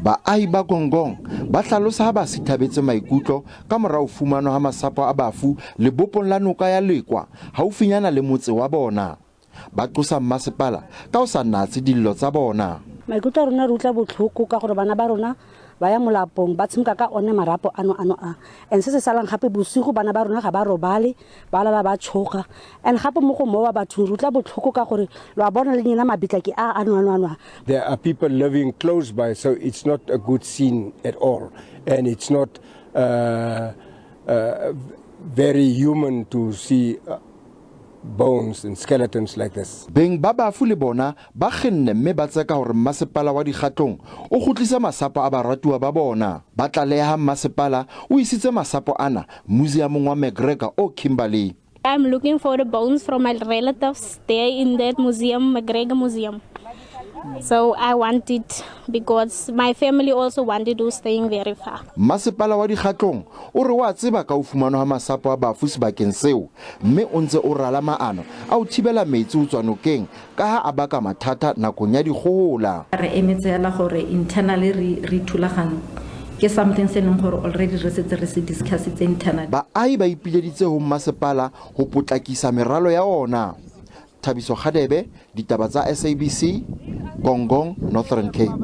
Baahi ba Gong-Gong ba hlalosa ha ba sithabetse maikutlo ka morao fumano ha masapo a bafu le bopong la noka ya lekwa haufinyana le motse wa bona. Ba tlosa masepala ka o sa natse dillo tsa bona. Maikutlo a rona re utla botlhoko ka gore bana ba rona ba ya molapong ba tshameka ka one marapo ano a and se salang gape bosigo bana ba rona ga ba robale ba lala ba tshoga and gape mo go mowa batho re utla botlhoko ka gore lo a bona le nyena mabitla ke a ano. There are people living close by, so it's not a good scene at all, and it's not very human to see bones and skeletons like this. Beng ba bafu le bona ba kgenne mme ba tseka hore masepala wa Dikgatlong o kgutlisa masapo a baratuwa ba bona. Ba tlaleha masepala o isitse masapo ana museumong wa McGregor o Kimberley. I'm looking for the bones from my relatives there in that museum, McGregor Museum. So I want it because my family also wanted to staying very far. Masepala wa Dikgatlong o re wa tseba ka o fumana ha masapo a bafu sebakeng seo mme o ntse o rala maano a o thibela metsi o tswa nokeng ka ha a baka mathata nakong ya dikgohola. Re emetsela gore internally re thulagane ke something se leng gore already re setse re se discussitse internally. Baahi ba ipileditse ho masepala ho potlakisa meralo ya ona. Thabiso Khadebe, Ditaba tsa SABC, Gong-Gong, Northern Cape.